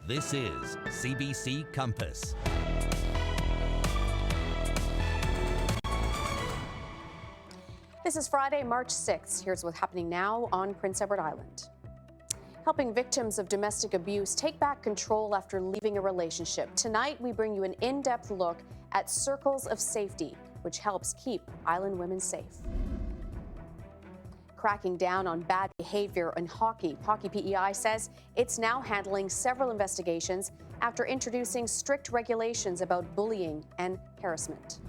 This is CBC Compass. This is Friday, March 6th. Here's what's happening now on Prince Edward Island. Helping victims of domestic abuse take back control after leaving a relationship. Tonight, we bring you an in-depth look at Circles of Safety, which helps keep island women safe. Cracking down on bad behavior in hockey. Hockey PEI says it's now handling several investigations after introducing strict regulations about bullying and harassment.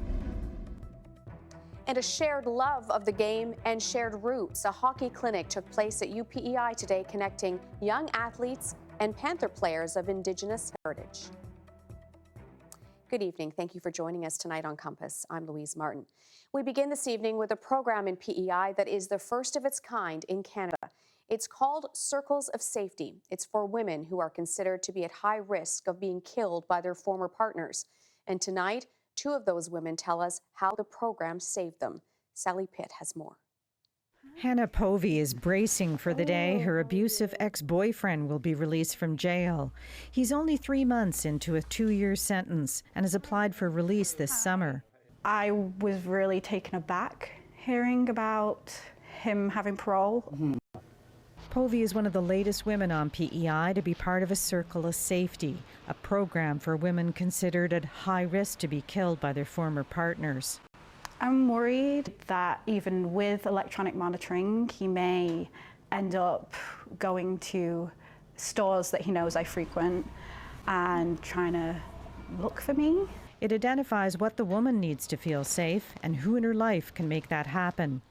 And a shared love of the game and shared roots. A hockey clinic took place at UPEI today, connecting young athletes and Panther players of Indigenous heritage. Good evening. Thank you for joining us tonight on Compass. I'm Louise Martin. We begin this evening with a program in PEI that is the first of its kind in Canada. It's called Circles of Safety. It's for women who are considered to be at high risk of being killed by their former partners. And tonight, two of those women tell us how the program saved them. Sally Pitt has more. Hannah Povey is bracing for the day her abusive ex-boyfriend will be released from jail. He's only 3 months into a 2-year sentence and has applied for release this summer. I was really taken aback hearing about him having parole. Povey is one of the latest women on PEI to be part of a Circle of Safety, a program for women considered at high risk to be killed by their former partners. I'm worried that even with electronic monitoring, he may end up going to stores that he knows I frequent and trying to look for me. It identifies what the woman needs to feel safe and who in her life can make that happen.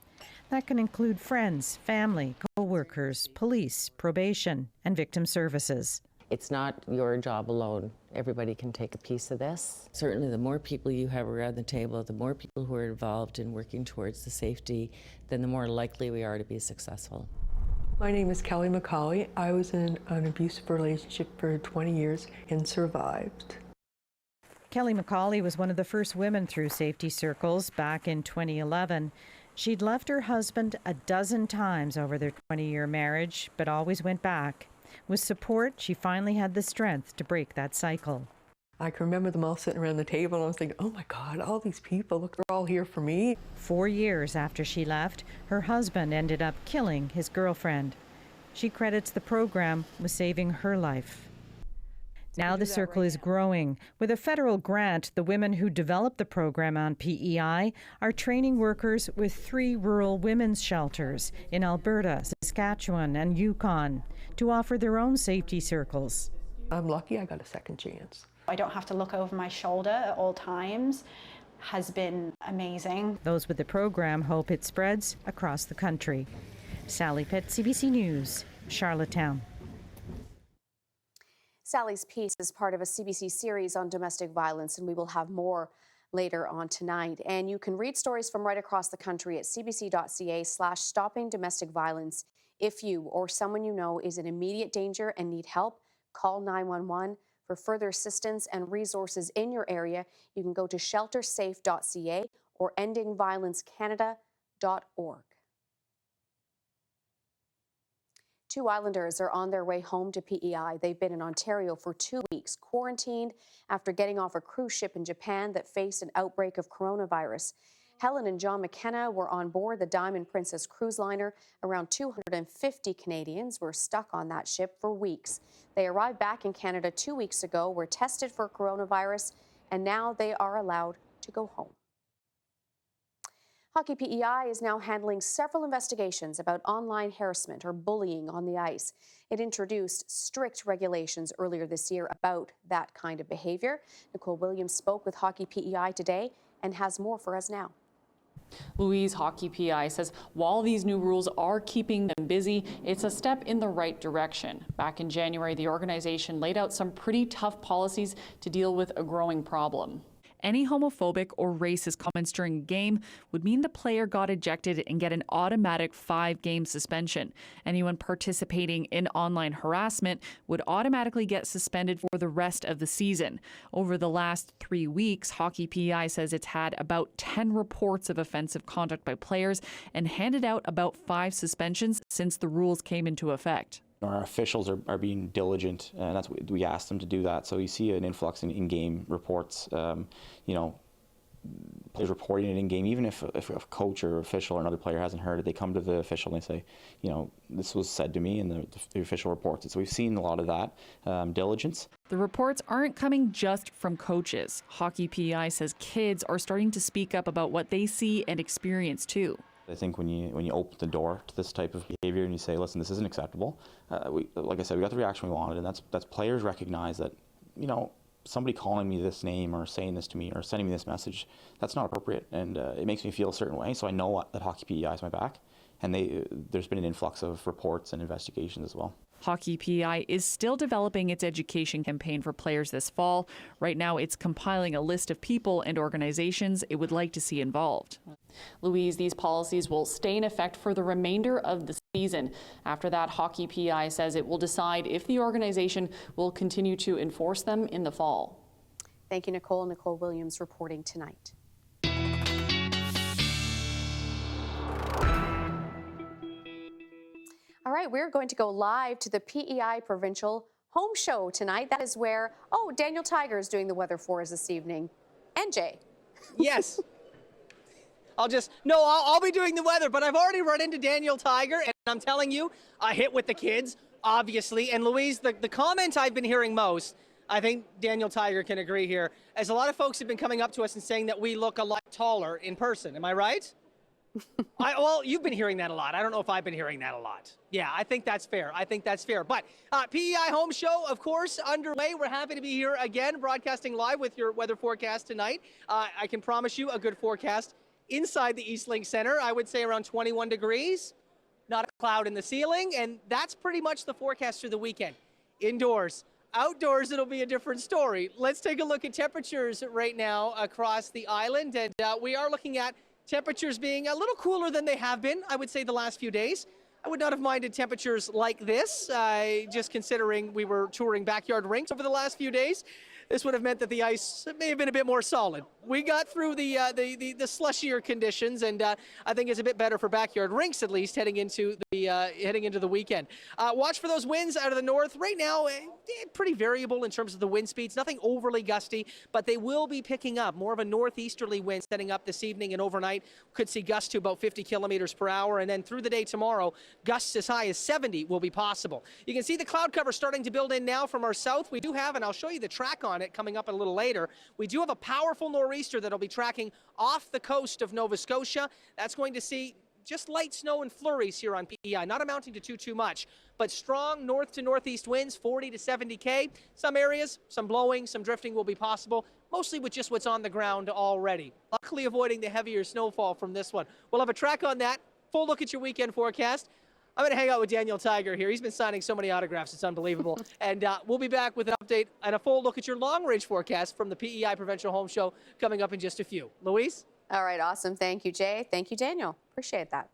That can include friends, family, co-workers, police, probation, and victim services. It's not your job alone. Everybody can take a piece of this. Certainly the more people you have around the table, the more people who are involved in working towards the safety, then the more likely we are to be successful. My name is Kelly McCauley. I was in an abusive relationship for 20 years and survived. Kelly McCauley was one of the first women through Safety Circles back in 2011. She'd left her husband a dozen times over their 20-year marriage, but always went back. With support, she finally had the strength to break that cycle. I can remember them all sitting around the table and I was thinking, oh my God, all these people, look, they're all here for me. 4 years after she left, her husband ended up killing his girlfriend. She credits the program with saving her life. Now the circle is growing. With a federal grant, the women who developed the program on PEI are training workers with 3 rural women's shelters in Alberta, Saskatchewan, and Yukon to offer their own safety circles. I'm lucky I got a second chance. I don't have to look over my shoulder at all times. Has been amazing. Those with the program hope it spreads across the country. Sally Pitt, CBC News, Charlottetown. Sally's piece is part of a CBC series on domestic violence, and we will have more later on tonight. And you can read stories from right across the country at cbc.ca/stopping domestic violence. If you or someone you know is in immediate danger and need help, call 911. For further assistance and resources in your area, you can go to sheltersafe.ca or endingviolencecanada.org. 2 islanders are on their way home to PEI. They've been in Ontario for 2 weeks, quarantined after getting off a cruise ship in Japan that faced an outbreak of coronavirus. Helen and John McKenna were on board the Diamond Princess cruise liner. Around 250 Canadians were stuck on that ship for weeks. They arrived back in Canada 2 weeks ago, were tested for coronavirus, and now they are allowed to go home. Hockey PEI is now handling several investigations about online harassment or bullying on the ice. It introduced strict regulations earlier this year about that kind of behavior. Nicole Williams spoke with Hockey PEI today and has more for us now. Louise, Hockey PEI says while these new rules are keeping them busy, it's a step in the right direction. Back in January, the organization laid out some pretty tough policies to deal with a growing problem. Any homophobic or racist comments during a game would mean the player got ejected and get an automatic 5-game suspension. Anyone participating in online harassment would automatically get suspended for the rest of the season. Over the last 3 weeks, Hockey PEI says it's had about 10 reports of offensive conduct by players and handed out about 5 suspensions since the rules came into effect. Our officials are being diligent, and that's what we asked them to do that. So you see an influx in-game reports, players reporting it in-game. Even if a coach or official or another player hasn't heard it, they come to the official and they say, this was said to me, and the official reports it. So we've seen a lot of that diligence. The reports aren't coming just from coaches. Hockey PEI says kids are starting to speak up about what they see and experience too. I think when you open the door to this type of behavior and you say, listen, this isn't acceptable, like I said, we got the reaction we wanted, and that's players recognize that, somebody calling me this name or saying this to me or sending me this message, that's not appropriate, and it makes me feel a certain way. So I know that Hockey PEI is my back, and there's been an influx of reports and investigations as well. Hockey PEI is still developing its education campaign for players this fall. Right now, it's compiling a list of people and organizations it would like to see involved. Louise, these policies will stay in effect for the remainder of the season. After that, Hockey PEI says it will decide if the organization will continue to enforce them in the fall. Thank you, Nicole. Nicole Williams reporting tonight. All right, we're going to go live to the PEI Provincial Home Show tonight. That is where, Daniel Tiger is doing the weather for us this evening. And Jay. Yes. I'll be doing the weather, but I've already run into Daniel Tiger, and I'm telling you, I hit with the kids, obviously. And Louise, the comment I've been hearing most, I think Daniel Tiger can agree here, as a lot of folks have been coming up to us and saying that we look a lot taller in person. Am I right? Well, you've been hearing that a lot. I don't know if I've been hearing that a lot. Yeah, I think that's fair. But PEI Home Show, of course, underway. We're happy to be here again, broadcasting live with your weather forecast tonight. I can promise you a good forecast inside the Eastlink Center. I would say around 21 degrees, not a cloud in the ceiling, and that's pretty much the forecast for the weekend. Indoors. Outdoors, it'll be a different story. Let's take a look at temperatures right now across the island, and we are looking at temperatures being a little cooler than they have been, I would say, the last few days. I would not have minded temperatures like this, just considering we were touring backyard rinks over the last few days. This would have meant that the ice may have been a bit more solid. We got through the slushier conditions, and I think it's a bit better for backyard rinks, at least heading into the weekend. Watch for those winds out of the north. Right now, pretty variable in terms of the wind speeds. Nothing overly gusty, but they will be picking up more of a northeasterly wind setting up this evening and overnight. Could see gusts to about 50 kilometers per hour, and then through the day tomorrow, gusts as high as 70 will be possible. You can see the cloud cover starting to build in now from our south. We do have, and I'll show you the track on it coming up a little later, we do have a powerful nor'easter that'll be tracking off the coast of Nova Scotia. That's going to see just light snow and flurries here on PEI, not amounting to too much, but strong north to northeast winds, 40 to 70 k. Some areas, some blowing, some drifting will be possible, mostly with just what's on the ground already. Luckily avoiding the heavier snowfall from this one. We'll have a track on that. Full look at your weekend forecast. I'm going to hang out with Daniel Tiger here. He's been signing so many autographs, it's unbelievable. And we'll be back with an update and a full look at your long-range forecast from the PEI Provincial Home Show coming up in just a few. Louise? All right, awesome. Thank you, Jay. Thank you, Daniel. Appreciate that.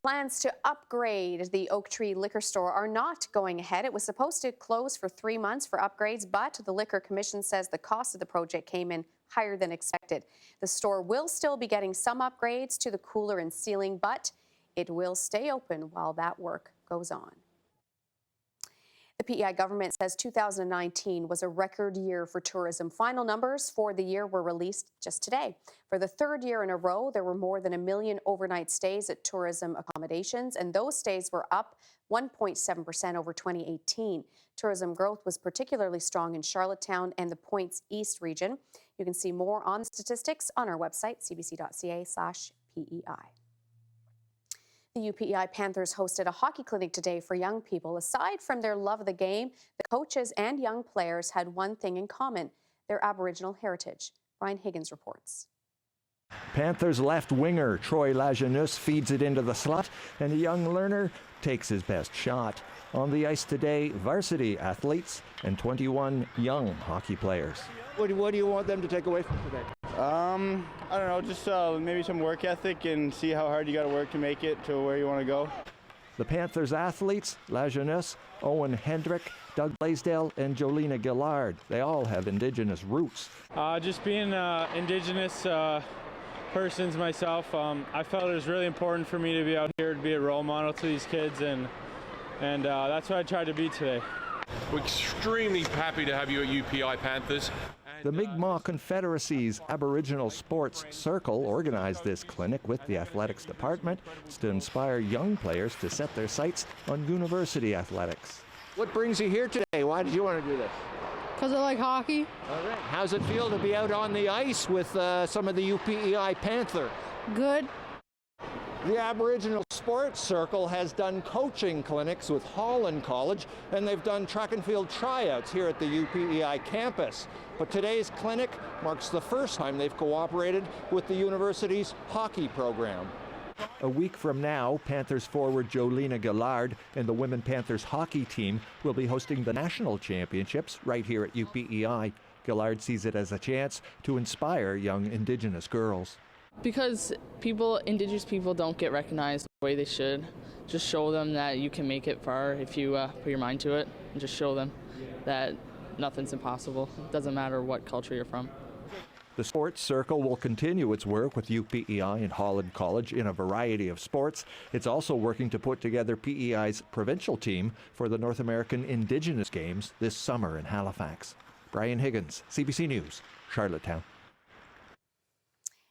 Plans to upgrade the Oak Tree Liquor Store are not going ahead. It was supposed to close for 3 months for upgrades, but the Liquor Commission says the cost of the project came in higher than expected. The store will still be getting some upgrades to the cooler and ceiling, but it will stay open while that work goes on. The PEI government says 2019 was a record year for tourism. Final numbers for the year were released just today. For the third year in a row, there were more than 1 million overnight stays at tourism accommodations, and those stays were up 1.7% over 2018. Tourism growth was particularly strong in Charlottetown and the Points East region. You can see more on the statistics on our website, cbc.ca/PEI. The UPEI Panthers hosted a hockey clinic today for young people. Aside from their love of the game, the coaches and young players had one thing in common: their Aboriginal heritage. Brian Higgins reports. Panthers left winger Troy Lajeunesse feeds it into the slot, and a young learner takes his best shot. On the ice today, varsity athletes and 21 young hockey players. What do you want them to take away from today? I don't know, just maybe some work ethic and see how hard you got to work to make it to where you want to go. The Panthers athletes, Lajeunesse, Owen Hendrick, Doug Blaisdell, and Jolina Gillard. They all have Indigenous roots. Just being Indigenous persons myself, I felt it was really important for me to be out here to be a role model to these kids and and that's what I tried to be today. We're extremely happy to have you at UPI Panthers. The Mi'kmaq Confederacy's Aboriginal Sports Circle organized this clinic with the athletics department to inspire young players to set their sights on university athletics. What brings you here today? Why did you want to do this? Because I like hockey. All right. How's it feel to be out on the ice with some of the UPEI Panther? Good. The Aboriginal Sports Circle has done coaching clinics with Holland College, and they've done track and field tryouts here at the UPEI campus. But today's clinic marks the first time they've cooperated with the university's hockey program. A week from now, Panthers forward Jolena Gillard and the Women Panthers hockey team will be hosting the national championships right here at UPEI. Gillard sees it as a chance to inspire young Indigenous girls. Because Indigenous people don't get recognized the way they should. Just show them that you can make it far if you put your mind to it, and just show them that nothing's impossible. It doesn't matter what culture you're from. The Sports Circle will continue its work with UPEI and Holland College in a variety of sports. It's also working to put together PEI's provincial team for the North American Indigenous Games this summer in Halifax. Brian Higgins, CBC News, Charlottetown.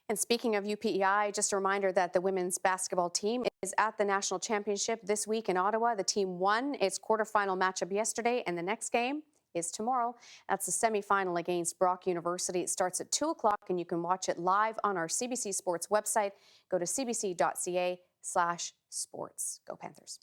And speaking of UPEI, just a reminder that the women's basketball team is at the national championship this week in Ottawa. The team won its quarterfinal matchup yesterday, and the next game is tomorrow. That's the semifinal against Brock University. It starts at 2 o'clock, and you can watch it live on our CBC Sports website. Go to cbc.ca/sports. Go Panthers.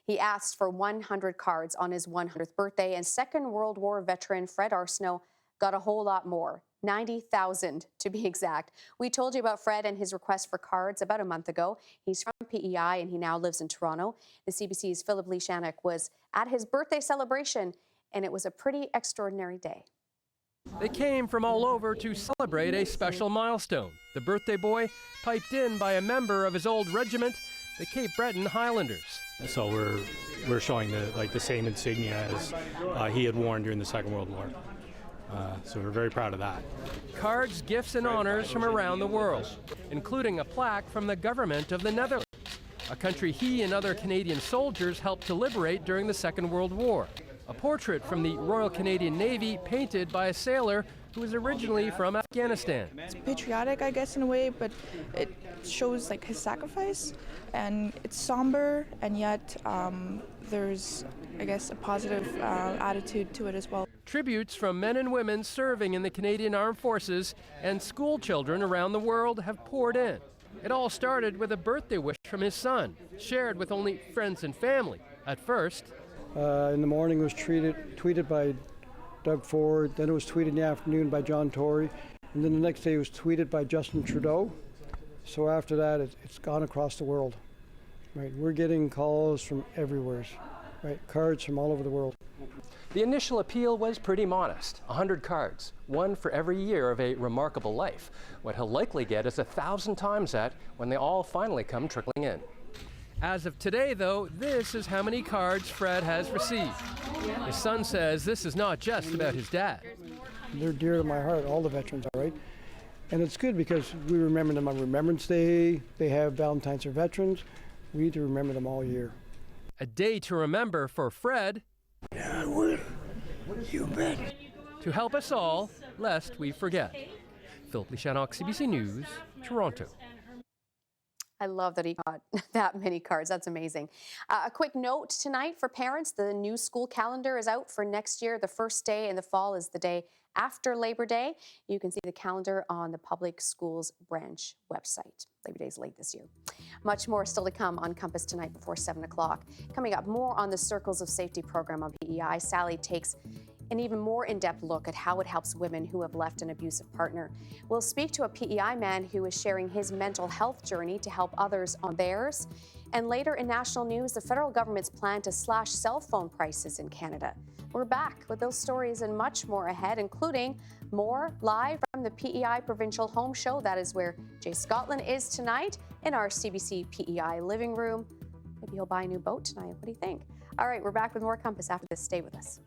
He asked for 100 cards on his 100th birthday, and Second World War veteran Fred Arsenault got a whole lot more. 90,000 to be exact. We told you about Fred and his request for cards about a month ago. He's from PEI and he now lives in Toronto. The CBC's Philip Lishanek was at his birthday celebration, and it was a pretty extraordinary day. They came from all over to celebrate a special milestone. The birthday boy piped in by a member of his old regiment, the Cape Breton Highlanders. So we're showing the same insignia as he had worn during the Second World War. So we're very proud of that. Cards, gifts, and honors from around the world, including a plaque from the government of the Netherlands, a country he and other Canadian soldiers helped to liberate during the Second World War. A portrait from the Royal Canadian Navy painted by a sailor who was originally from Afghanistan. It's patriotic, I guess, in a way, but it shows like his sacrifice, and it's somber, and yet there's, I guess, a positive attitude to it as well. Tributes from men and women serving in the Canadian Armed Forces and school children around the world have poured in. It all started with a birthday wish from his son, shared with only friends and family at first. In the morning it was tweeted by Doug Ford, then it was tweeted in the afternoon by John Tory, and then the next day it was tweeted by Justin Trudeau. So after that, it's gone across the world. Right, we're getting calls from everywhere, right? Cards from all over the world. The initial appeal was pretty modest, 100 cards, one for every year of a remarkable life. What he'll likely get is 1,000 times that when they all finally come trickling in. As of today, though, this is how many cards Fred has received. His son says this is not just about his dad. They're dear to my heart, all the veterans are, right? And it's good because we remember them on Remembrance Day, they have Valentine's for veterans. We need to remember them all year. A day to remember for Fred. Yeah, I will. You bet. To help us all, lest we forget. Philip Lishanek, CBC News, Toronto. I love that he got that many cards. That's amazing. A quick note tonight for parents. The new school calendar is out for next year. The first day in the fall is the day after Labor Day. You can see the calendar on the Public Schools Branch website. Labor Day is late this year. Much more still to come on Compass tonight before 7 o'clock. Coming up, more on the Circles of Safety program on PEI. Sally takes an even more in-depth look at how it helps women who have left an abusive partner. We'll speak to a PEI man who is sharing his mental health journey to help others on theirs. And later in national news, the federal government's plan to slash cell phone prices in Canada. We're back with those stories and much more ahead, including more live from the PEI Provincial Home Show. That is where Jay Scotland is tonight in our CBC PEI living room. Maybe he'll buy a new boat tonight. What do you think? All right, we're back with more Compass after this. Stay with us.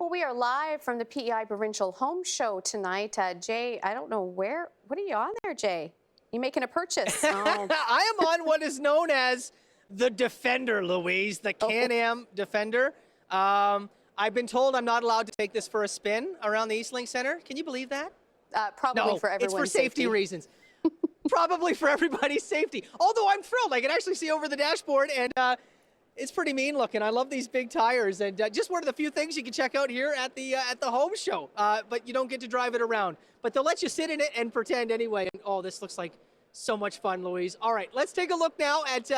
Well, we are live from the PEI Provincial Home Show tonight. Jay, I don't know what are you on there, Jay? You making a purchase? Oh. I am on what is known as the Defender, Louise, the Can-Am Defender. I've been told I'm not allowed to take this for a spin around the Eastlink Center. Can you believe that? Probably No, for everyone's it's for safety reasons. Probably for everybody's safety. Although I'm thrilled. I can actually see over the dashboard, and it's pretty mean looking. I love these big tires, and just one of the few things you can check out here at the home show. But you don't get to drive it around. But they'll let you sit in it and pretend anyway. And, oh, this looks like so much fun, Louise. All right, let's take a look now at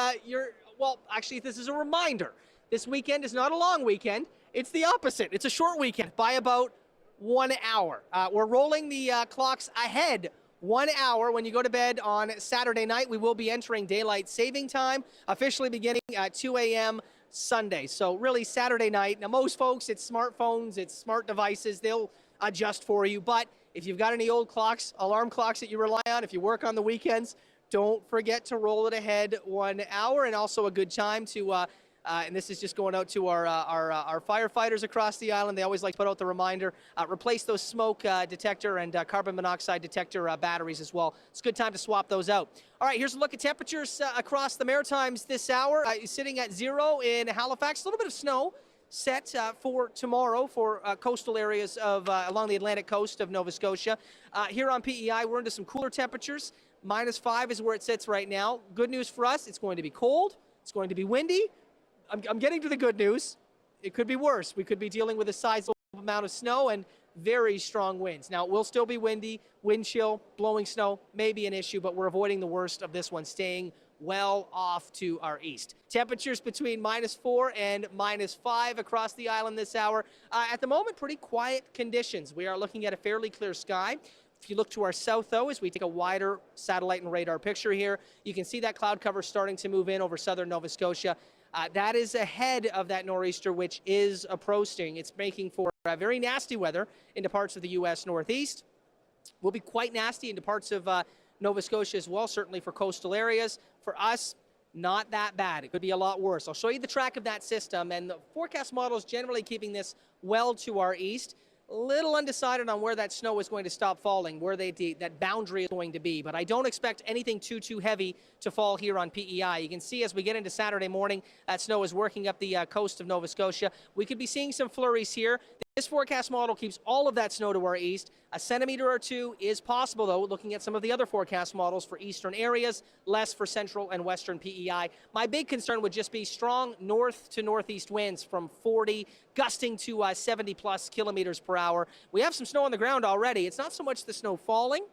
well, actually, this is a reminder. This weekend is not a long weekend. It's the opposite. It's a short weekend by about 1 hour. We're rolling the clocks ahead 1 hour. When you go to bed on Saturday night, we will be entering daylight saving time, officially beginning at 2 a.m. Sunday. So really Saturday night. Now, most folks, it's smartphones, it's smart devices. They'll adjust for you. But if you've got any old clocks, alarm clocks that you rely on, if you work on the weekends, don't forget to roll it ahead 1 hour. And also a good time to and this is just going out to our firefighters across the island. They always like to put out the reminder, replace those smoke detector and carbon monoxide detector batteries as well. It's a good time to swap those out. All right, here's a look at temperatures across the Maritimes this hour. Sitting at 0 in Halifax. A little bit of snow set for tomorrow for coastal areas of along the Atlantic coast of Nova Scotia. Here on PEI, we're into some cooler temperatures. -5 is where it sits right now. Good news for us, it's going to be cold. It's going to be windy. I'm getting to the good news. It could be worse. We could be dealing with a sizable amount of snow and very strong winds. Now, it will still be windy, wind chill, blowing snow may be an issue, but we're avoiding the worst of this one, staying well off to our east. Temperatures between -4 and -5 across the island this hour. At the moment, pretty quiet conditions. We are looking at a fairly clear sky. If you look to our south, though, as we take a wider satellite and radar picture here, you can see that cloud cover starting to move in over southern Nova Scotia. That is ahead of that nor'easter, which is approaching. It's making for very nasty weather into parts of the U.S. Northeast. Will be quite nasty into parts of Nova Scotia as well, certainly for coastal areas. For us, not that bad. It could be a lot worse. I'll show you the track of that system, and the forecast model is generally keeping this well to our east. A little undecided on where that snow is going to stop falling, where that boundary is going to be. But I don't expect anything too heavy to fall here on PEI. You can see as we get into Saturday morning, that snow is working up the coast of Nova Scotia. We could be seeing some flurries here. This forecast model keeps all of that snow to our east. A centimeter or two is possible, though, looking at some of the other forecast models for eastern areas, less for central and western PEI. My big concern would just be strong north to northeast winds from 40, gusting to 70-plus kilometers per hour. We have some snow on the ground already. It's not so much the snow falling,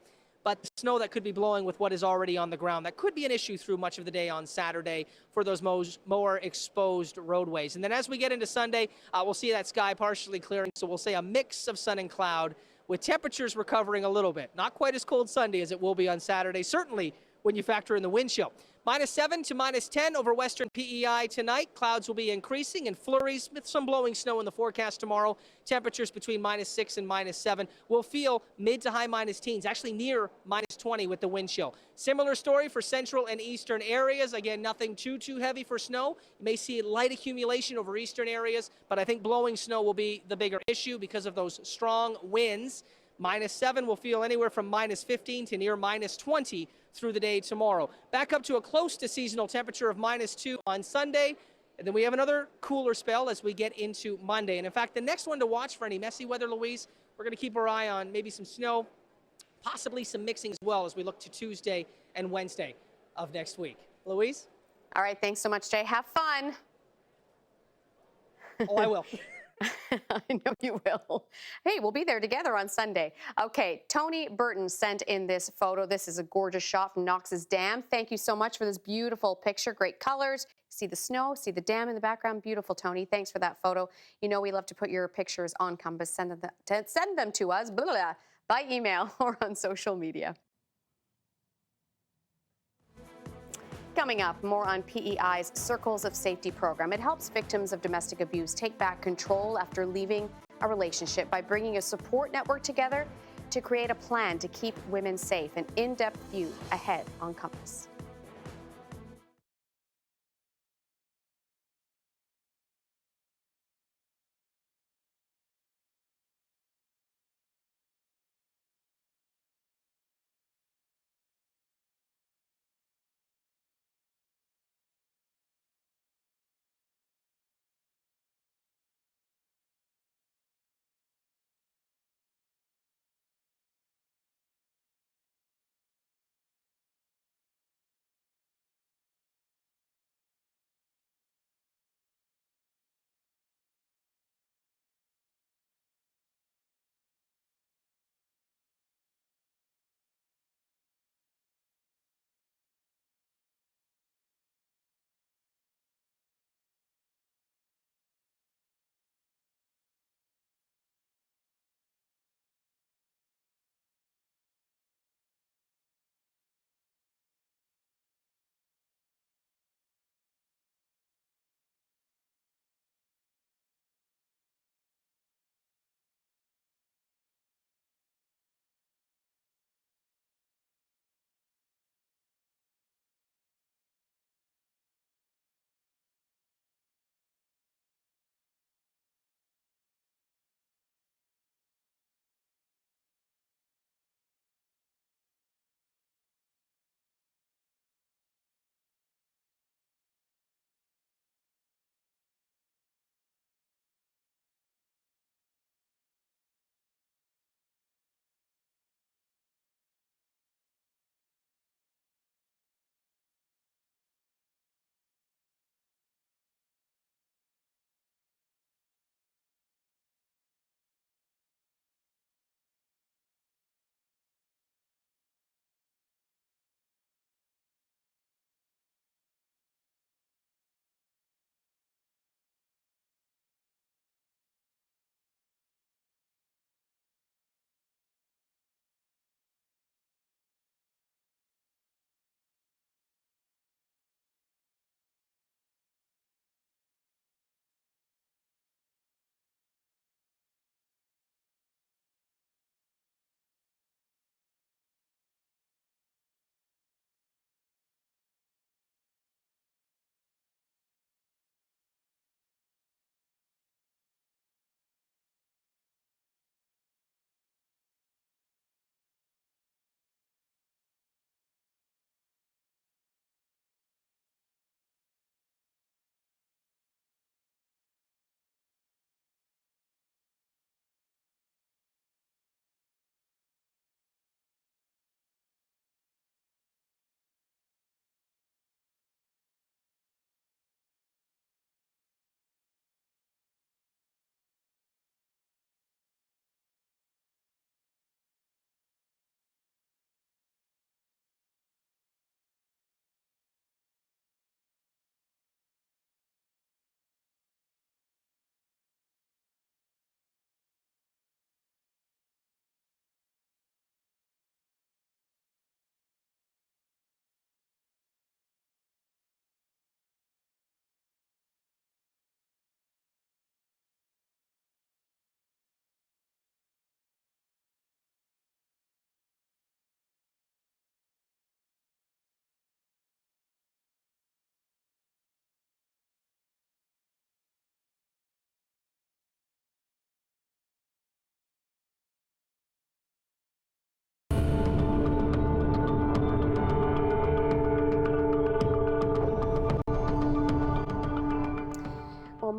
but the snow that could be blowing with what is already on the ground. That could be an issue through much of the day on Saturday for those more exposed roadways. And then as we get into Sunday, we'll see that sky partially clearing. So we'll say a mix of sun and cloud with temperatures recovering a little bit. Not quite as cold Sunday as it will be on Saturday, certainly when you factor in the wind chill. -7 to -10 over western PEI tonight. Clouds will be increasing and flurries with some blowing snow in the forecast tomorrow. Temperatures between -6 and -7. We'll feel mid to high minus teens, actually near -20 with the wind chill. Similar story for central and eastern areas. Again, nothing too heavy for snow. You may see light accumulation over eastern areas, but I think blowing snow will be the bigger issue because of those strong winds. -7 will feel anywhere from -15 to near -20 through the day tomorrow. Back up to a close to seasonal temperature of -2 on Sunday. And then we have another cooler spell as we get into Monday. And in fact, the next one to watch for any messy weather, Louise, we're going to keep our eye on maybe some snow, possibly some mixing as well as we look to Tuesday and Wednesday of next week. Louise? All right, thanks so much, Jay. Have fun. Oh, I will. I know you will. Hey, we'll be there together on Sunday. Okay, Tony Burton sent in this photo. This is a gorgeous shot from Knox's Dam. Thank you so much for this beautiful picture. Great colors. See the snow, see the dam in the background. Beautiful, Tony. Thanks for that photo. You know we love to put your pictures on Compass. Send them to us by email or on social media. Coming up, more on PEI's Circles of Safety program. It helps victims of domestic abuse take back control after leaving a relationship by bringing a support network together to create a plan to keep women safe. An in-depth view ahead on Compass.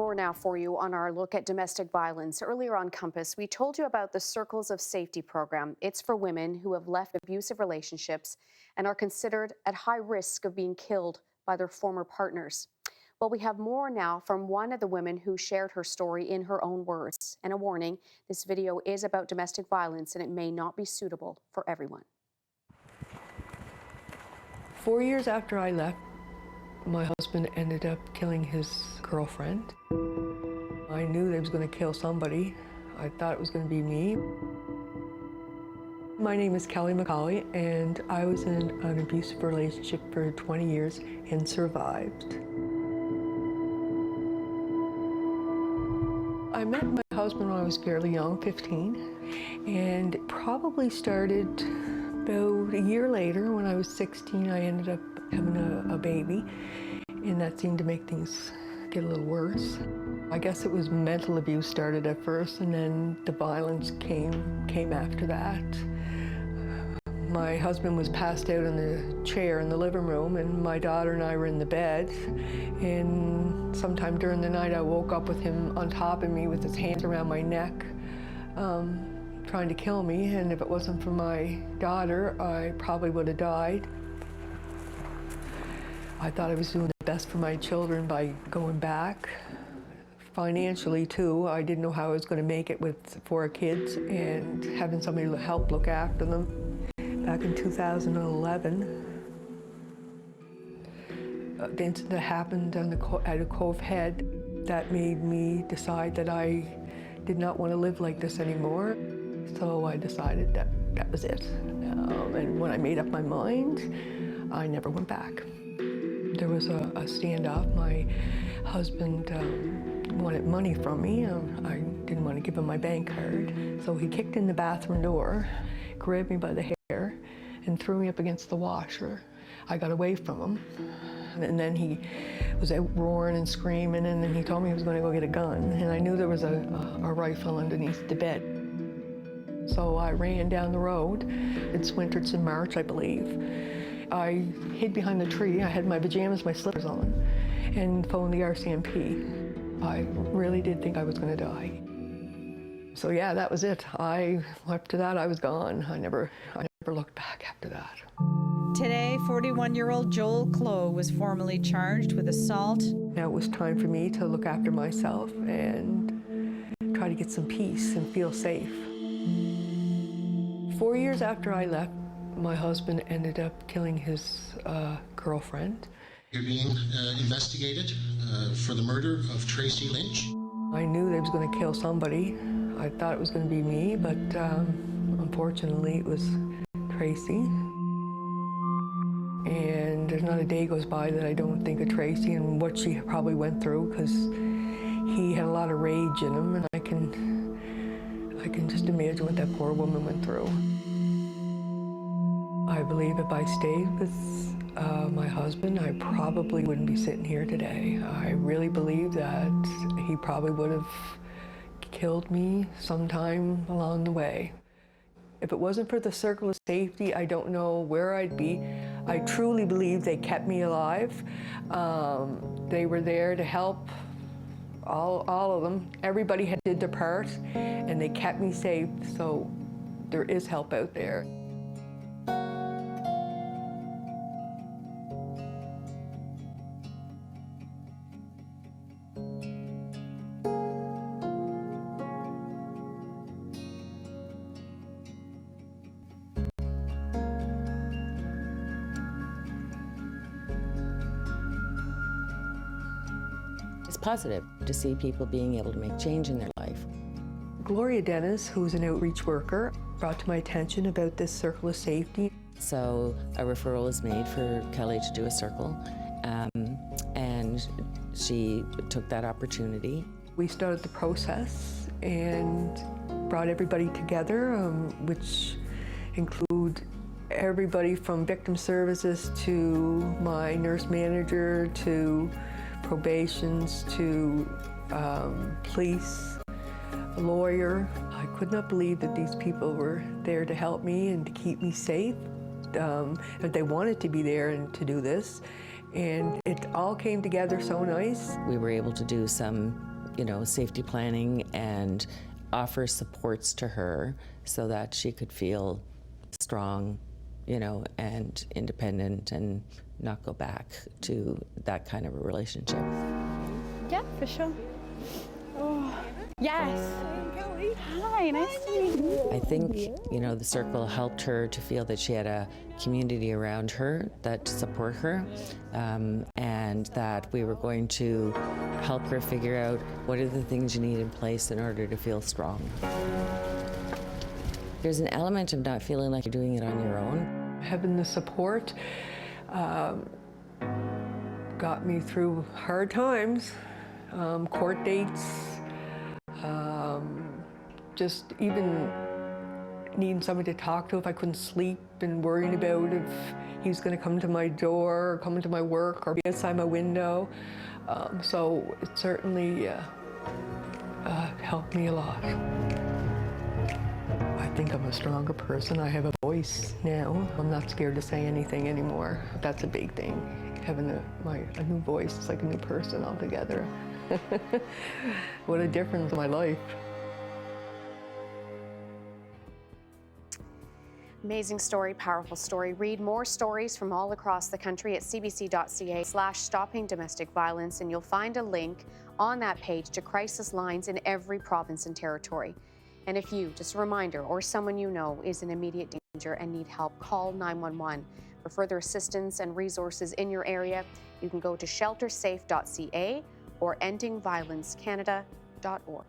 more now for you on our look at domestic violence. Earlier on Compass, we told you about the Circles of Safety program. It's for women who have left abusive relationships and are considered at high risk of being killed by their former partners. Well, we have more now from one of the women who shared her story in her own words. And a warning, this video is about domestic violence and it may not be suitable for everyone. 4 years after I left, my husband ended up killing his girlfriend. I knew they was going to kill somebody. I thought it was going to be me. My name is Kelly McCauley, and I was in an abusive relationship for 20 years and survived. I met my husband when I was fairly young, 15, and it probably started about a year later. When I was 16, I ended up having a baby, and that seemed to make things get a little worse. I guess it was mental abuse started at first, and then the violence came after that. My husband was passed out in the chair in the living room, and my daughter and I were in the bed, and sometime during the night I woke up with him on top of me with his hands around my neck, trying to kill me, and if it wasn't for my daughter, I probably would have died. I thought I was doing the best for my children by going back. Financially, too, I didn't know how I was going to make it with 4 kids and having somebody to help look after them. Back in 2011, the incident that happened at a Cove Head, that made me decide that I did not want to live like this anymore. So I decided that that was it. And when I made up my mind, I never went back. There was a standoff. My husband wanted money from me. I didn't want to give him my bank card. So he kicked in the bathroom door, grabbed me by the hair, and threw me up against the washer. I got away from him. And then he was out roaring and screaming, and then he told me he was going to go get a gun. And I knew there was a rifle underneath the bed. So I ran down the road. It's winters in March, I believe. I hid behind the tree. I had my pajamas, my slippers on, and phoned the RCMP. I really did think I was going to die. So yeah, that was it. After that, I was gone. I never looked back after that. Today, 41-year-old Joel Clough was formally charged with assault. Now it was time for me to look after myself and try to get some peace and feel safe. 4 years after I left, my husband ended up killing his girlfriend. You're being investigated for the murder of Tracy Lynch. I knew they was going to kill somebody. I thought it was going to be me, but unfortunately it was Tracy. And there's not a day goes by that I don't think of Tracy and what she probably went through, because he had a lot of rage in him, and I can just imagine what that poor woman went through. I believe if I stayed with my husband, I probably wouldn't be sitting here today. I really believe that he probably would have killed me sometime along the way. If it wasn't for the Circle of Safety, I don't know where I'd be. I truly believe they kept me alive. They were there to help, all of them. Everybody had did their part, and they kept me safe, so there is help out there. It's positive to see people being able to make change in their life. Gloria Dennis, who's an outreach worker, brought to my attention about this Circle of Safety. So a referral is made for Kelly to do a circle, and she took that opportunity. We started the process and brought everybody together, which include everybody from victim services to my nurse manager to probations to police, a lawyer. I could not believe that these people were there to help me and to keep me safe, that they wanted to be there and to do this. And it all came together so nice. We were able to do some safety planning and offer supports to her so that she could feel strong, and independent and not go back to that kind of a relationship. Yeah, for sure. Oh, yes. Hi, nice to meet you. I think, the circle helped her to feel that she had a community around her that support her, and that we were going to help her figure out what are the things you need in place in order to feel strong. There's an element of not feeling like you're doing it on your own. Having the support got me through hard times, court dates, just even needing somebody to talk to if I couldn't sleep and worrying about if he's going to come to my door or come into my work or be outside my window. So it certainly helped me a lot. I think I'm a stronger person. I have a voice now. I'm not scared to say anything anymore. That's a big thing. Having a new voice, it's like a new person altogether. What a difference in my life. Amazing story, powerful story. Read more stories from all across the country at cbc.ca/stopping domestic violence, and you'll find a link on that page to crisis lines in every province and territory. And if you, just a reminder, or someone you know is in immediate danger and need help, call 911. For further assistance and resources in your area, you can go to sheltersafe.ca or endingviolencecanada.org.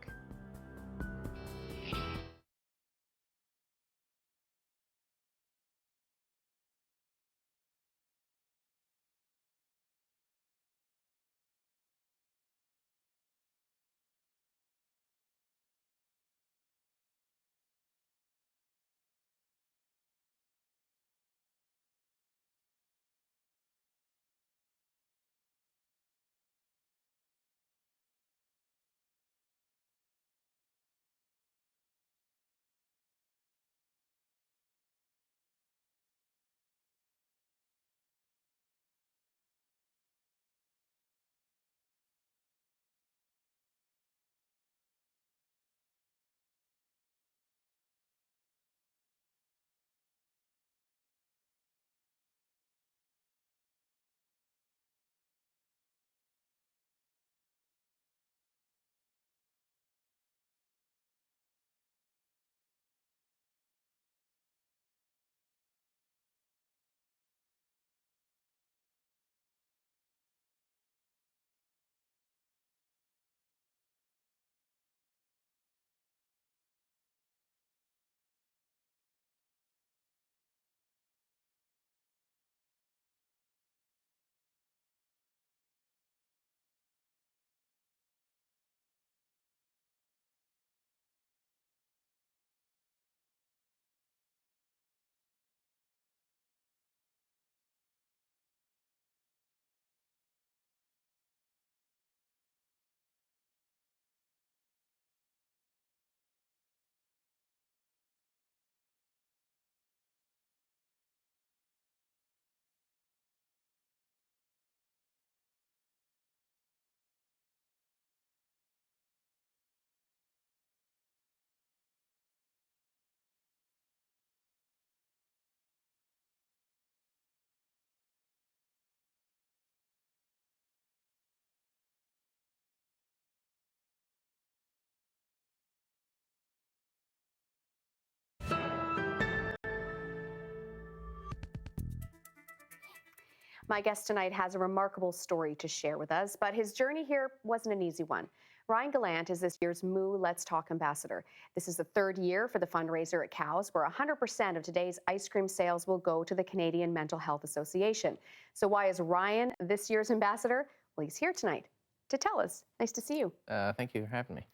My guest tonight has a remarkable story to share with us, but his journey here wasn't an easy one. Ryan Gallant is this year's Moo Let's Talk ambassador. This is the third year for the fundraiser at Cows, where 100% of today's ice cream sales will go to the Canadian Mental Health Association. So why is Ryan this year's ambassador? Well, he's here tonight to tell us. Nice to see you. Thank you for having me.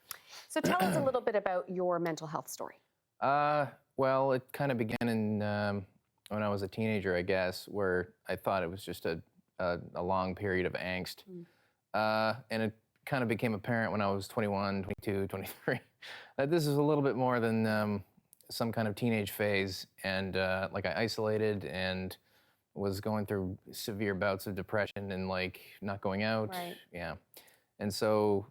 So tell us a little bit about your mental health story. Well, it kind of began in when I was a teenager, I guess, where I thought it was just a long period of angst. And it kind of became apparent when I was 21, 22, 23, that this is a little bit more than some kind of teenage phase. And like I isolated and was going through severe bouts of depression and like not going out. Right. Yeah. And so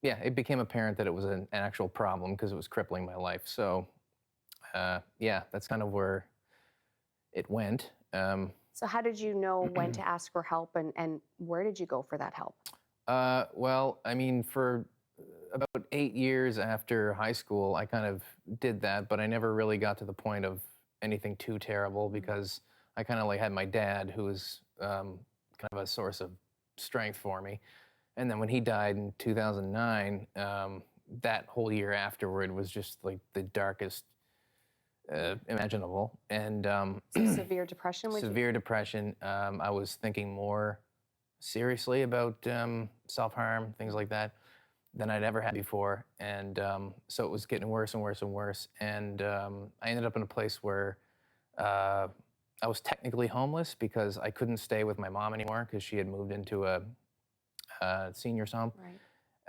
yeah, it became apparent that it was an actual problem because it was crippling my life. So, yeah, that's kind of where it went. So how did you know when to ask for help, and where did you go for that help? Well, I mean, for about 8 years after high school, I kind of did that, but I never really got to the point of anything too terrible because I kind of like had my dad, who was kind of a source of strength for me. And then when he died in 2009, that whole year afterward was just like the darkest imaginable. And So severe depression, would you? severe depression. I was thinking more seriously about self-harm, things like that, than I'd ever had before. And so it was getting worse and worse and worse. And I ended up in a place where I was technically homeless because I couldn't stay with my mom anymore because she had moved into a senior's home.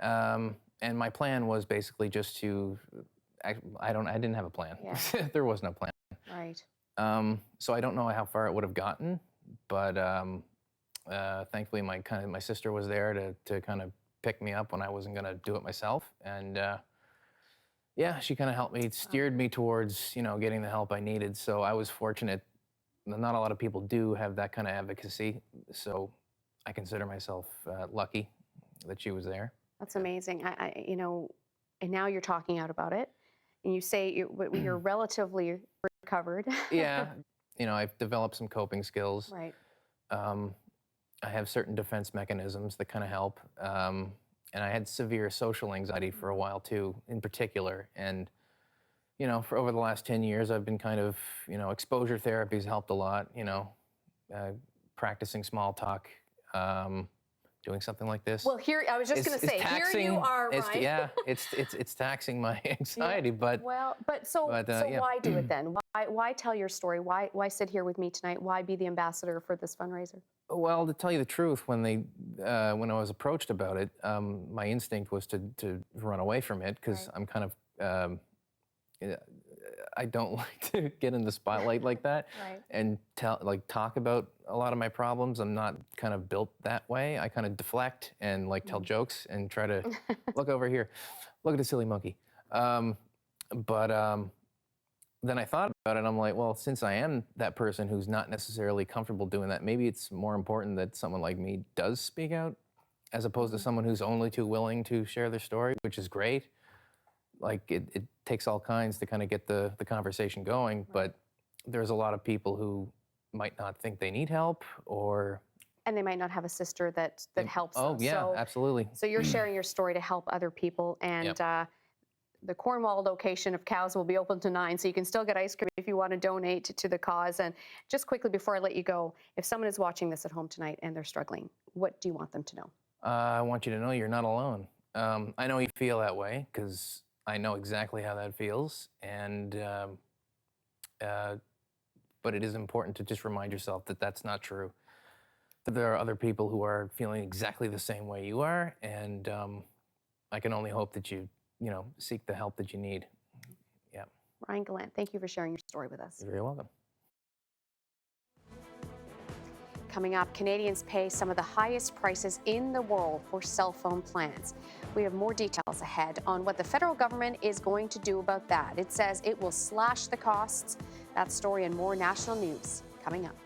Right. And my plan was basically just to, I didn't have a plan. Yeah. There was no plan. Right. So I don't know how far it would have gotten, but thankfully my sister was there to kind of pick me up when I wasn't going to do it myself. And yeah, she kind of helped me, steered me towards, getting the help I needed. So I was fortunate. Not a lot of people do have that kind of advocacy. So I consider myself lucky that she was there. That's amazing. And now you're talking out about it, and you say you're relatively recovered. Yeah, I've developed some coping skills. Right. I have certain defense mechanisms that kind of help. And I had severe social anxiety for a while too, in particular. And, for over the last 10 years, I've been kind of, exposure therapy's helped a lot, practicing small talk, doing something like this. Well, here, I was just going to say, here you are, Ryan. Yeah, it's taxing my anxiety, yeah. But so yeah. why do it then? Why tell your story? Why sit here with me tonight? Why be the ambassador for this fundraiser? Well, to tell you the truth, when I was approached about it, my instinct was to run away from it because I'm kind of, I don't like to get in the spotlight like that and talk about a lot of my problems. I'm not kind of built that way. I kind of deflect and tell jokes and try to look over here, look at a silly monkey. But then I thought about it, and I'm like, well, since I am that person who's not necessarily comfortable doing that, maybe it's more important that someone like me does speak out as opposed to someone who's only too willing to share their story, which is great. It takes all kinds to kind of get the conversation going, but there's a lot of people who might not think they need help and they might not have a sister that helps them. Oh, yeah, absolutely. So you're sharing your story to help other people, and the Cornwall location of Cows will be open to 9, so you can still get ice cream if you want to donate to the cause. And just quickly before I let you go, if someone is watching this at home tonight and they're struggling, what do you want them to know? I want you to know you're not alone. I know you feel that way because I know exactly how that feels, and but it is important to just remind yourself that that's not true. That there are other people who are feeling exactly the same way you are, and I can only hope that you seek the help that you need. Yeah. Ryan Gallant, thank you for sharing your story with us. You're very welcome. Coming up, Canadians pay some of the highest prices in the world for cell phone plans. We have more details ahead on what the federal government is going to do about that. It says it will slash the costs. That story and more national news coming up.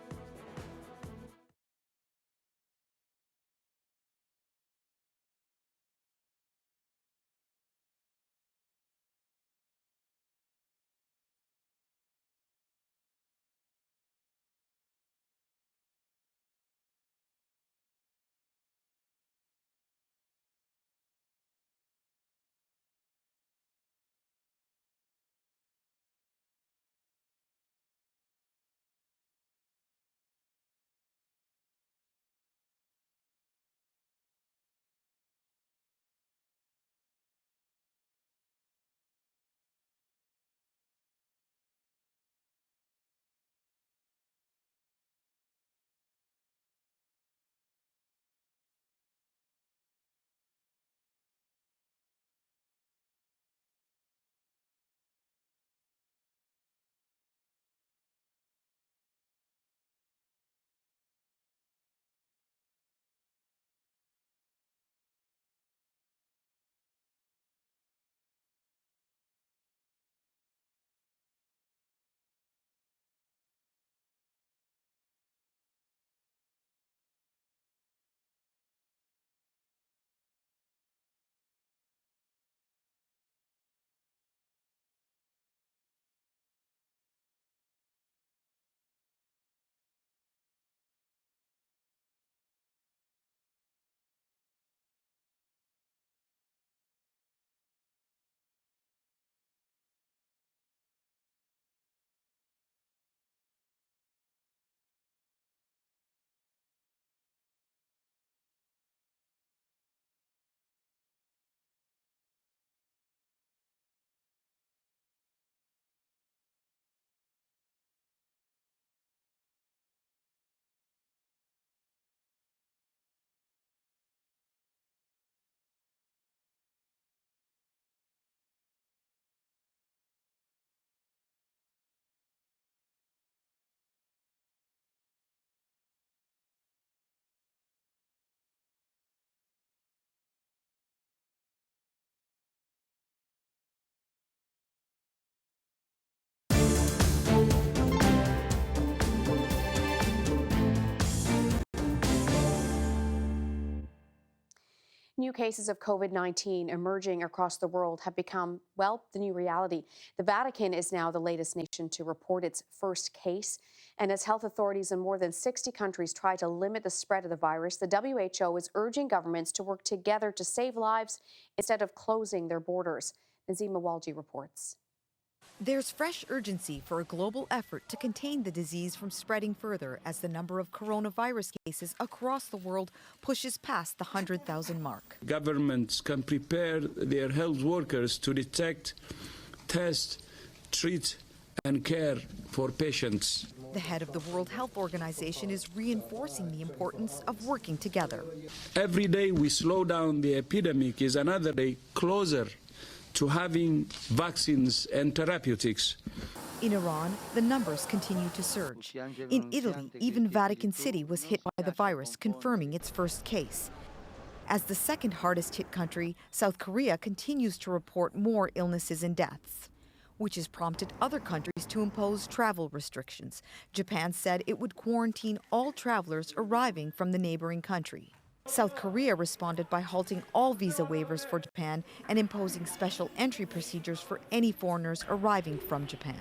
New cases of COVID-19 emerging across the world have become, well, the new reality. The Vatican is now the latest nation to report its first case. And as health authorities in more than 60 countries try to limit the spread of the virus, the WHO is urging governments to work together to save lives instead of closing their borders. Nazima Walji reports. There's fresh urgency for a global effort to contain the disease from spreading further as the number of coronavirus cases across the world pushes past the 100,000 mark. Governments can prepare their health workers to detect, test, treat, and care for patients. The head of the World Health Organization is reinforcing the importance of working together. Every day we slow down the epidemic is another day closer to having vaccines and therapeutics. In Iran, the numbers continue to surge. In Italy, even Vatican City was hit by the virus, confirming its first case. As the second hardest hit country, South Korea continues to report more illnesses and deaths, which has prompted other countries to impose travel restrictions. Japan said it would quarantine all travelers arriving from the neighboring country. South Korea responded by halting all visa waivers for Japan and imposing special entry procedures for any foreigners arriving from Japan.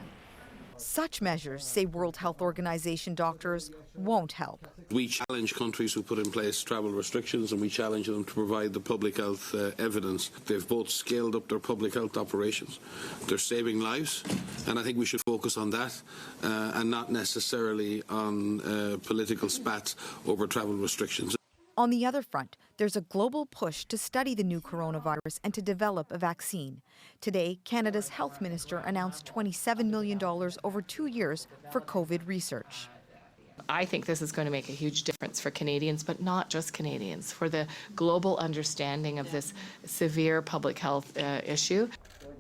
Such measures, say World Health Organization doctors, won't help. We challenge countries who put in place travel restrictions, and we challenge them to provide the public health evidence. They've both scaled up their public health operations. They're saving lives, and I think we should focus on that and not necessarily on political spats over travel restrictions. On the other front, there's a global push to study the new coronavirus and to develop a vaccine. Today, Canada's health minister announced $27 million over 2 years for COVID research. I think this is going to make a huge difference for Canadians, but not just Canadians, for the global understanding of this severe public health issue.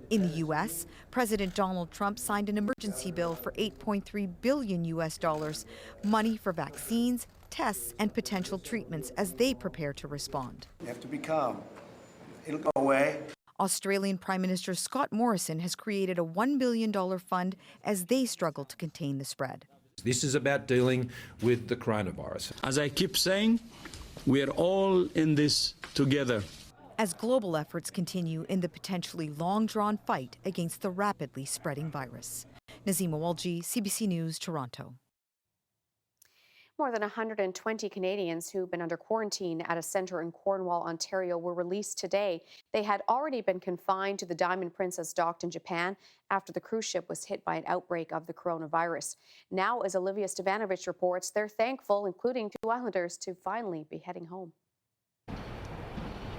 In the U.S., President Donald Trump signed an emergency bill for $8.3 billion, money for vaccines, tests, and potential treatments as they prepare to respond. You have to be calm. It'll go away. Australian Prime Minister Scott Morrison has created a $1 billion fund as they struggle to contain the spread. This is about dealing with the coronavirus. As I keep saying, we are all in this together. As global efforts continue in the potentially long-drawn fight against the rapidly spreading virus. Nazima Walji, CBC News, Toronto. More than 120 Canadians who've been under quarantine at a centre in Cornwall, Ontario, were released today. They had already been confined to the Diamond Princess docked in Japan after the cruise ship was hit by an outbreak of the coronavirus. Now, as Olivia Stevanovich reports, they're thankful, including 2 Islanders, to finally be heading home.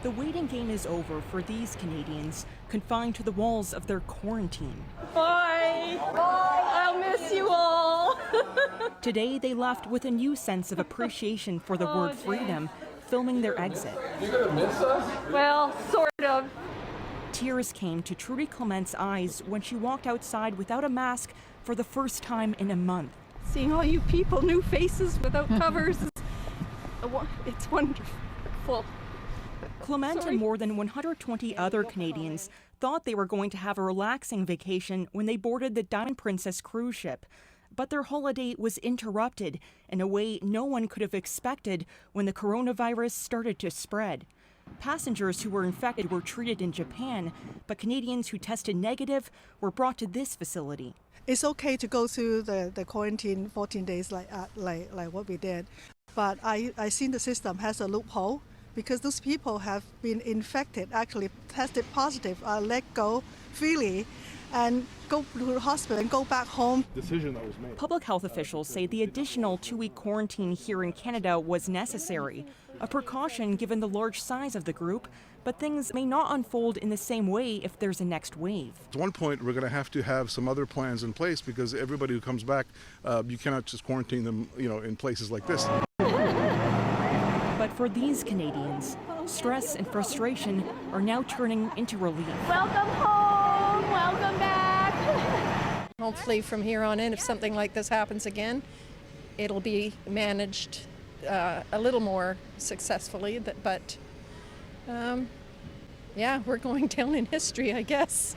The waiting game is over for these Canadians confined to the walls of their quarantine. Bye! Bye! I'll miss you all! Today, they left with a new sense of appreciation for the word freedom, filming their exit. You gonna miss us? Well, sort of. Tears came to Trudy Clement's eyes when she walked outside without a mask for the first time in a month. Seeing all you people, new faces without covers, it's wonderful. Clement and more than 120 other Canadians thought they were going to have a relaxing vacation when they boarded the Diamond Princess cruise ship. But their holiday was interrupted in a way no one could have expected when the coronavirus started to spread. Passengers who were infected were treated in Japan, but Canadians who tested negative were brought to this facility. It's okay to go through the quarantine 14 days like what we did, but I seen the system has a loophole. Because those people have been infected, actually tested positive, let go freely and go to the hospital and go back home. Decision that was made. Public health officials say the additional 2-week quarantine here in Canada was necessary, a precaution given the large size of the group, but things may not unfold in the same way if there's a next wave. At one point, we're going to have some other plans in place because everybody who comes back, you cannot just quarantine them, in places like this. But for these Canadians, stress and frustration are now turning into relief. Welcome home! Welcome back! Hopefully from here on in, if something like this happens again, it'll be managed a little more successfully. But yeah, we're going down in history, I guess.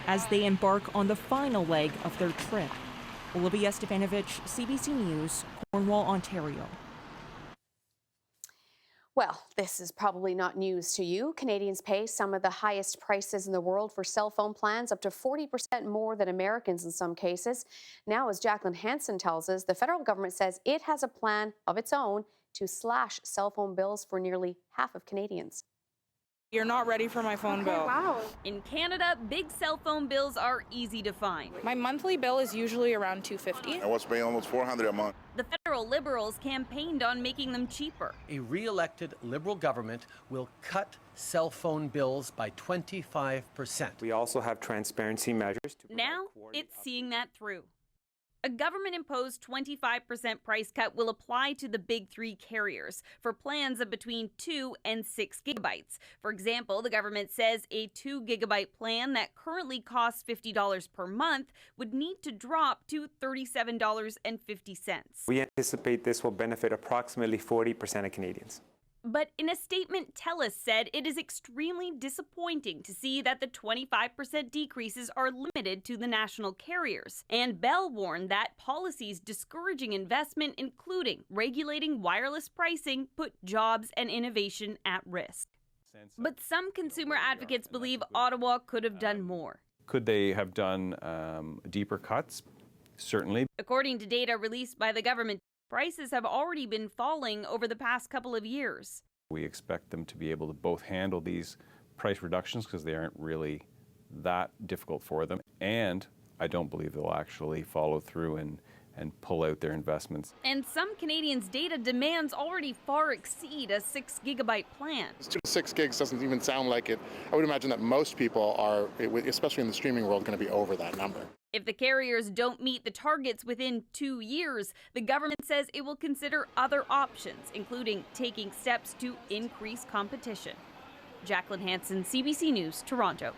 As they embark on the final leg of their trip. Olivia Stevanovich, CBC News, Cornwall, Ontario. Well, this is probably not news to you. Canadians pay some of the highest prices in the world for cell phone plans, up to 40% more than Americans in some cases. Now, as Jacqueline Hansen tells us, the federal government says it has a plan of its own to slash cell phone bills for nearly half of Canadians. You're not ready for my phone bill. Wow. In Canada, big cell phone bills are easy to find. My monthly bill is usually around $250. I was paying almost $400 a month. The federal Liberals campaigned on making them cheaper. A re-elected Liberal government will cut cell phone bills by 25%. We also have transparency measures. Now, it's seeing that through. A government-imposed 25% price cut will apply to the big three carriers for plans of between 2 and 6 gigabytes. For example, the government says a 2 gigabyte plan that currently costs $50 per month would need to drop to $37.50. We anticipate this will benefit approximately 40% of Canadians. But in a statement, TELUS said it is extremely disappointing to see that the 25% decreases are limited to the national carriers. And Bell warned that policies discouraging investment, including regulating wireless pricing, put jobs and innovation at risk. But some consumer advocates believe Ottawa could have done more. Could they have done deeper cuts? Certainly. According to data released by the government, prices have already been falling over the past couple of years. We expect them to be able to both handle these price reductions because they aren't really that difficult for them, and I don't believe they'll actually follow through and pull out their investments. And some Canadians' data demands already far exceed a 6 gigabyte plan. 6 gigs doesn't even sound like it. I would imagine that most people are, especially in the streaming world, going to be over that number. If the carriers don't meet the targets within 2 years, the government says it will consider other options, including taking steps to increase competition. Jacqueline Hansen, CBC News, Toronto.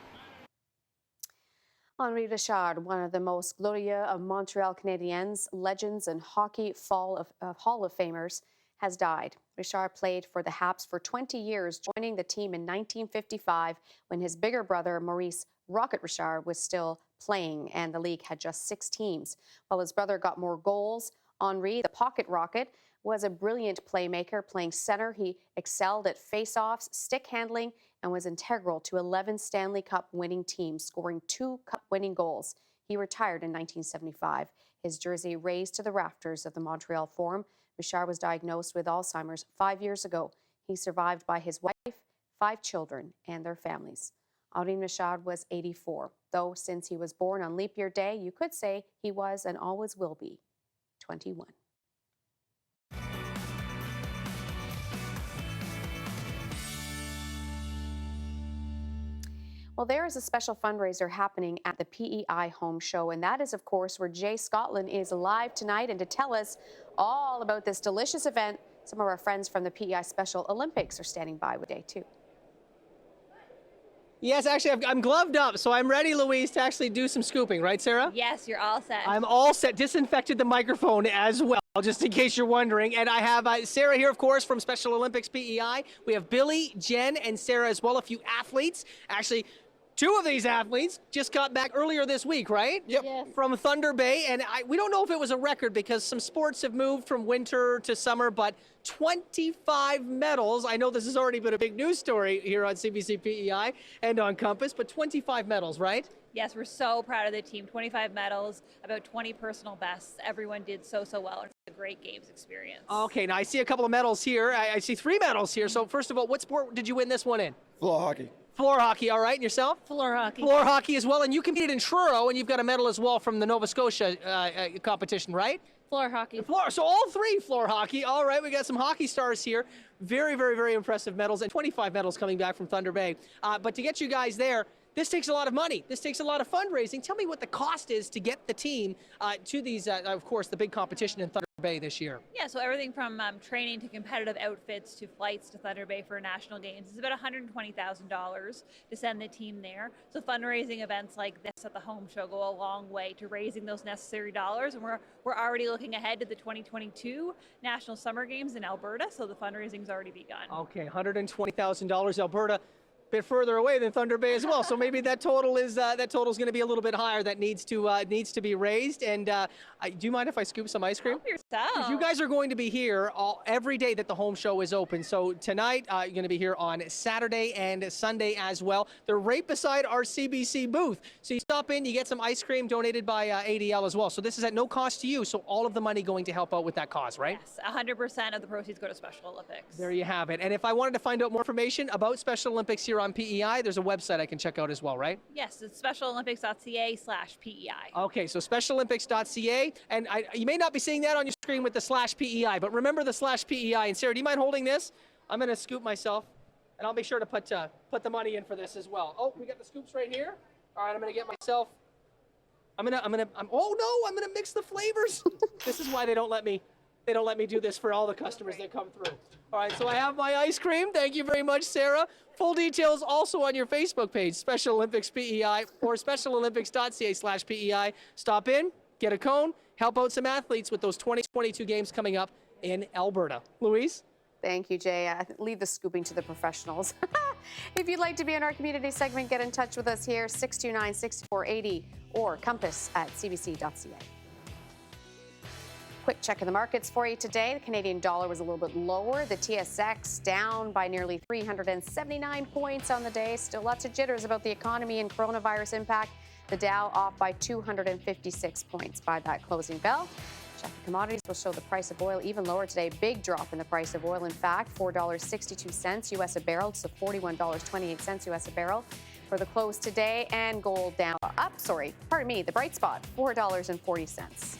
Henri Richard, one of the most glorieux of Montreal Canadiens, legends and hockey Hall of Famers, has died. Richard played for the Habs for 20 years, joining the team in 1955 when his bigger brother, Maurice Rocket Richard, was still playing and the league had just 6 teams. While his brother got more goals, Henri, the Pocket Rocket, was a brilliant playmaker. Playing center, he excelled at face-offs, stick handling, and was integral to 11 Stanley Cup winning teams, scoring 2 cup-winning goals. He retired in 1975, his jersey raised to the rafters of the Montreal Forum. Richard was diagnosed with Alzheimer's 5 years ago. He's survived by his wife, 5 children, and their families. Henri Richard was 84, though since he was born on leap year day, you could say he was and always will be 21. Well, there is a special fundraiser happening at the PEI Home Show, and that is, of course, where Jay Scotland is live tonight. And to tell us all about this delicious event, some of our friends from the PEI Special Olympics are standing by with Day 2. Yes, actually, I'm gloved up, so I'm ready, Louise, to actually do some scooping, right, Sarah? Yes, you're all set. I'm all set. Disinfected the microphone as well, just in case you're wondering. And I have Sarah here, of course, from Special Olympics PEI. We have Billy, Jen, and Sarah as well, a few athletes. Actually, 2 of these athletes just got back earlier this week, right? Yep. Yes. From Thunder Bay. And we don't know if it was a record because some sports have moved from winter to summer, but 25 medals. I know this has already been a big news story here on CBC PEI and on Compass, but 25 medals, right? Yes, we're so proud of the team. 25 medals, about 20 personal bests. Everyone did so well. It's a great games experience. Okay, now I see a couple of medals here. I see 3 medals here. So first of all, what sport did you win this one in? Floor hockey. Floor hockey, all right. And yourself? Floor hockey. Floor hockey as well. And you competed in Truro, and you've got a medal as well from the Nova Scotia competition, right? Floor hockey. So all 3 floor hockey. All right, we got some hockey stars here. Very, very, very impressive medals, and 25 medals coming back from Thunder Bay. But to get you guys there, this takes a lot of money. This takes a lot of fundraising. Tell me what the cost is to get the team to these, of course, the big competition in Thunder Bay this year. Yeah, so everything from training to competitive outfits to flights to Thunder Bay for national games. It's about $120,000 to send the team there. So fundraising events like this at the home show go a long way to raising those necessary dollars. And we're already looking ahead to the 2022 National Summer Games in Alberta. So the fundraising's already begun. Okay, $120,000 Alberta. bit further away than Thunder Bay as well. So maybe that total is going to be a little bit higher. That needs to be raised. And do you mind if I scoop some ice cream? Help yourself. You guys are going to be here every day that the home show is open. So tonight you're going to be here on Saturday and Sunday as well. They're right beside our CBC booth. So you stop in, you get some ice cream donated by ADL as well. So this is at no cost to you. So all of the money going to help out with that cause, right? Yes, 100% of the proceeds go to Special Olympics. There you have it. And if I wanted to find out more information about Special Olympics here on PEI, there's a website I can check out as well, right? Yes, it's specialolympics.ca/PEI. Okay, so specialolympics.ca, and you may not be seeing that on your screen with the /PEI, but remember the /PEI. And Sarah, do you mind holding this? I'm going to scoop myself, and I'll be sure to put the money in for this as well. Oh, we got the scoops right here. All right, I'm going to get myself. I'm gonna mix the flavors. This is why they don't let me do this for all the customers that come through. All right, so I have my ice cream. Thank you very much, Sarah. Full details also on your Facebook page, Special Olympics PEI or specialolympics.ca/PEI. Stop in, get a cone, help out some athletes with those 2022 games coming up in Alberta. Louise? Thank you, Jay. Leave the scooping to the professionals. If you'd like to be in our community segment, get in touch with us here, 629-6480 or compass@cbc.ca. Quick check of the markets for you today. The Canadian dollar was a little bit lower. The TSX down by nearly 379 points on the day. Still lots of jitters about the economy and coronavirus impact. The Dow off by 256 points by that closing bell. Check the commodities will show the price of oil even lower today. Big drop in the price of oil. In fact, $4.62 U.S. a barrel, so $41.28 U.S. a barrel for the close today. And gold down, the bright spot, $4.40.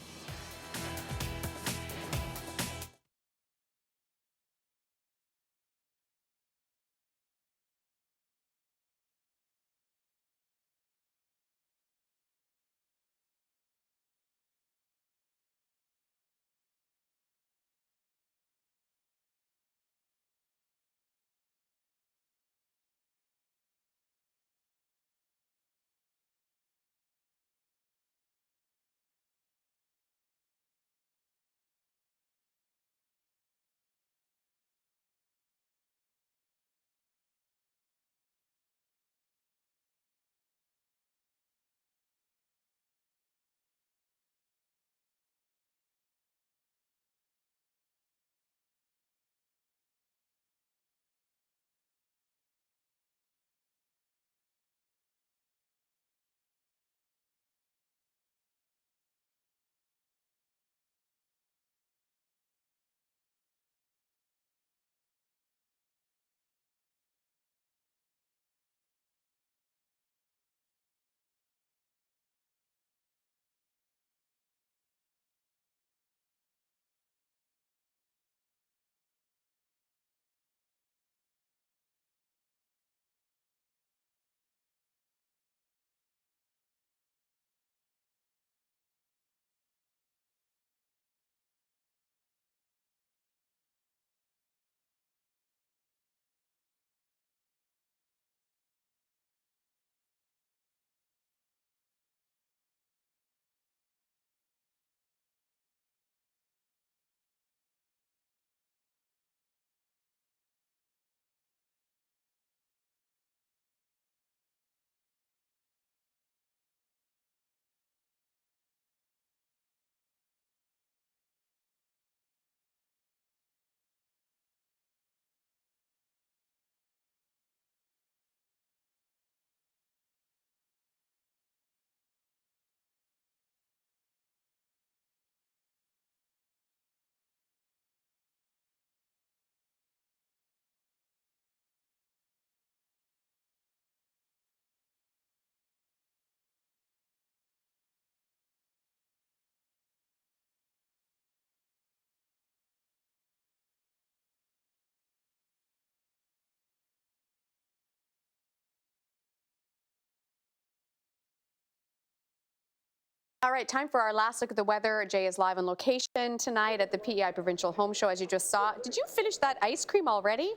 All right, time for our last look at the weather. Jay is live on location tonight at the PEI Provincial Home Show, as you just saw. Did you finish that ice cream already?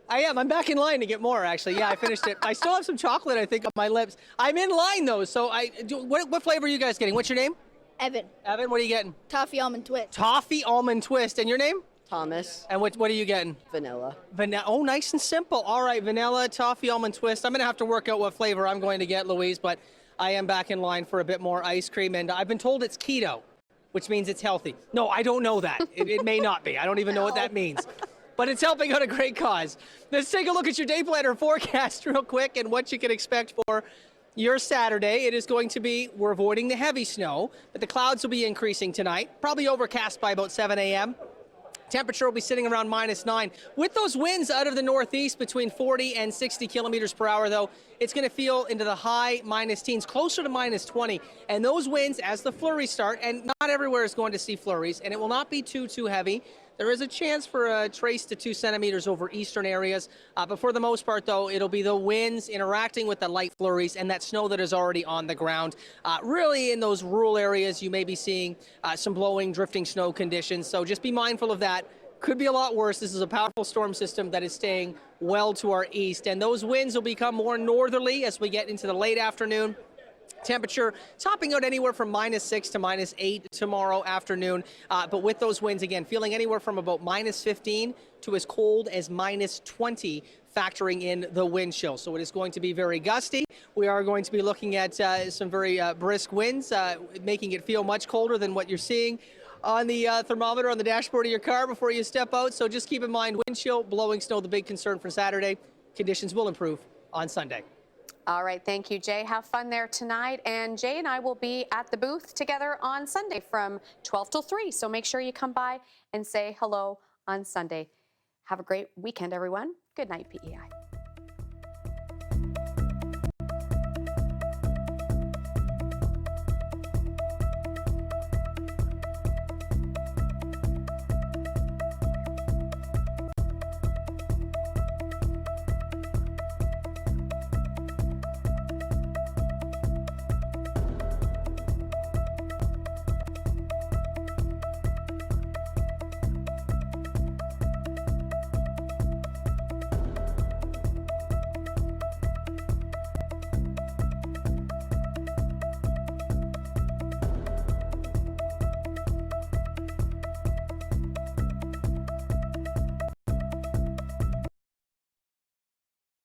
I am. I'm back in line to get more, actually. Yeah, I finished it. I still have some chocolate, I think, on my lips. I'm in line, though, so what flavor are you guys getting? What's your name? Evan. Evan, what are you getting? Toffee almond twist. Toffee almond twist. And your name? Thomas. And what are you getting? Vanilla. Vanilla. Oh, nice and simple. All right, vanilla, toffee, almond twist. I'm going to have to work out what flavor I'm going to get, Louise, but I am back in line for a bit more ice cream, and I've been told it's keto, which means it's healthy. No, I don't know that. It may not be. I don't even know what that means. But it's helping out a great cause. Let's take a look at your day planner forecast real quick and what you can expect for your Saturday. It is going to be, we're avoiding the heavy snow, but the clouds will be increasing tonight, probably overcast by about 7 a.m. Temperature will be sitting around -9. With those winds out of the northeast between 40 and 60 kilometers per hour, though, it's going to feel into the high minus teens, closer to -20. And those winds, as the flurries start, and not everywhere is going to see flurries, and it will not be too heavy. There is a chance for a trace to 2 centimeters over eastern areas, but for the most part, though, it'll be the winds interacting with the light flurries and that snow that is already on the ground. Really, in those rural areas, you may be seeing some blowing, drifting snow conditions, so just be mindful of that. Could be a lot worse. This is a powerful storm system that is staying well to our east, and those winds will become more northerly as we get into the late afternoon. Temperature topping out anywhere from -6 to -8 tomorrow afternoon. But with those winds, again, feeling anywhere from about -15 to as cold as -20, factoring in the wind chill. So it is going to be very gusty. We are going to be looking at some very brisk winds, making it feel much colder than what you're seeing on the thermometer on the dashboard of your car before you step out. So just keep in mind, wind chill, blowing snow, the big concern for Saturday. Conditions will improve on Sunday. All right, thank you, Jay. Have fun there tonight. And Jay and I will be at the booth together on Sunday from 12 till 3. So make sure you come by and say hello on Sunday. Have a great weekend, everyone. Good night, PEI.